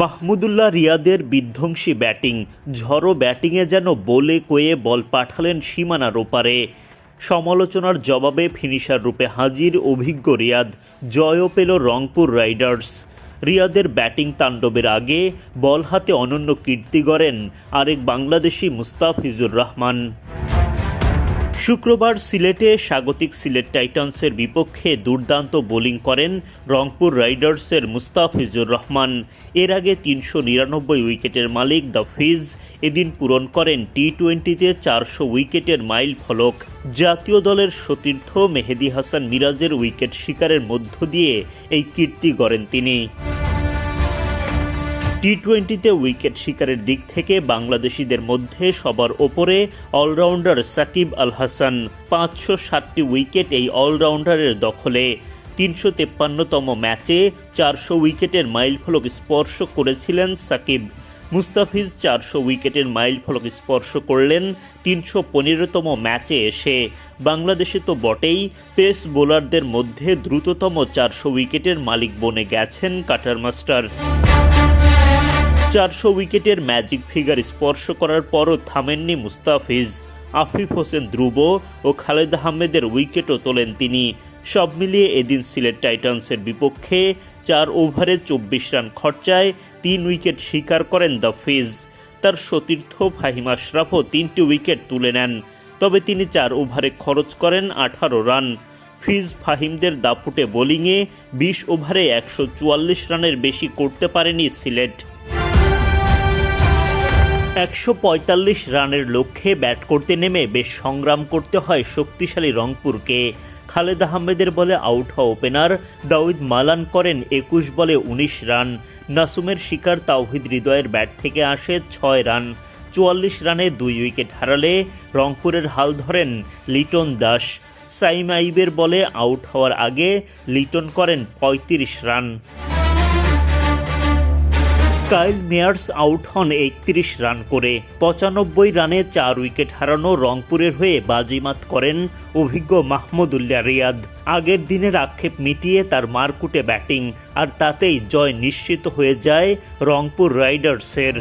মাহমুদুল্লাহ রিয়াদের বিধ্বংসী ব্যাটিং, ঝড়ো ব্যাটিংয়ে যেন বলে কয়ে বল পাঠালেন সীমানার ওপারে। সমালোচনার জবাবে ফিনিশার রূপে হাজির অভিজ্ঞ রিয়াদ, জয়ও পেল রংপুর রাইডার্স। রিয়াদের ব্যাটিং তাণ্ডবের আগে বল হাতে অনন্য কীর্তি গড়েন আরেক বাংলাদেশি মুস্তাফিজুর রহমান। শুক্রবার সিলেটে স্বাগতিক সিলেট টাইটান্সের বিপক্ষে দুর্দান্ত বোলিং করেন রংপুর রাইডার্সের মুস্তাফিজুর রহমান। এর আগে ৩৯৯ উইকেটের মালিক দ্য ফিজ এদিন পূরণ করেন টি-20তে ৪০০ উইকেটের মাইল ফলক। জাতীয় দলের সতীর্থ মেহেদী হাসান মিরাজের উইকেট শিকারের মধ্য দিয়ে এই কীর্তি গড়েন তিনি। টি-20তে উইকেট শিকারের দিক থেকে বাংলাদেশিদের মধ্যে সবার ওপরে অলরাউন্ডার সাকিব আল হাসান। ৫৬০টি উইকেট এই অলরাউন্ডারের দখলে। ৩৫৩তম ম্যাচে ৪০০ উইকেটের মাইলফলক স্পর্শ করেছিলেন সাকিব। মুস্তাফিজ ৪০০ উইকেটের মাইলফলক স্পর্শ করলেন ৩১৫তম ম্যাচে এসে। বাংলাদেশে তো বটেই, পেস বোলারদের মধ্যে দ্রুততম ৪০০ উইকেটের মালিক বনে গেছেন কাটার মাস্টার। ৪০০ উইকেটের ম্যাজিক ফিগার স্পর্শ করার পরও থামেননি মুস্তাফিজ। আফিফ হোসেন ধ্রুব ও খালেদ আহমেদের উইকেটও তোলেন তিনি। সব মিলিয়ে এদিন সিলেট টাইটান্সের বিপক্ষে ৪ ওভারে ২৪ রান খরচায় ৩ উইকেট শিকার করেন দ্য ফিজ। তার সতীর্থ ফাহিম আশরাফও ৩টি উইকেট তুলে নেন, তবে তিনি ৪ ওভারে খরচ করেন ১৮ রান। ফিজ ফাহিমদের দাপুটে বোলিংয়ে ২০ ওভারে ১৪৪ রানের বেশি করতে পারেনি সিলেট। ১৪৫ রানের লক্ষ্যে ব্যাট করতে নেমে বেশ সংগ্রাম করতে হয় শক্তিশালী রংপুরকে। খালেদ আহমেদের বলে আউট হওয়া ওপেনার দাউদ মালান করেন ২১ বলে ১৯ রান। নাসুমের শিকার তাওহিদ হৃদয়ের ব্যাট থেকে আসে ৬ রান। ৪৪ রানে ২ উইকেট হারালে রংপুরের হাল ধরেন লিটন দাস। সাইম আইবের বলে আউট হওয়ার আগে লিটন করেন ৩৫ রান। কাইল মেয়ার্স আউট হন ৩১ রান করে। ৯৫ রানে ৪ উইকেট হারানো রংপুরের হয়ে বাজিমাত করেন অভিজ্ঞ মাহমুদুল্লাহ রিয়াদ। আগের দিনের আক্ষেপ মিটিয়ে তার মারকুটে ব্যাটিং, আর তাতেই জয় নিশ্চিত হয়ে যায় রংপুর রাইডার্সের।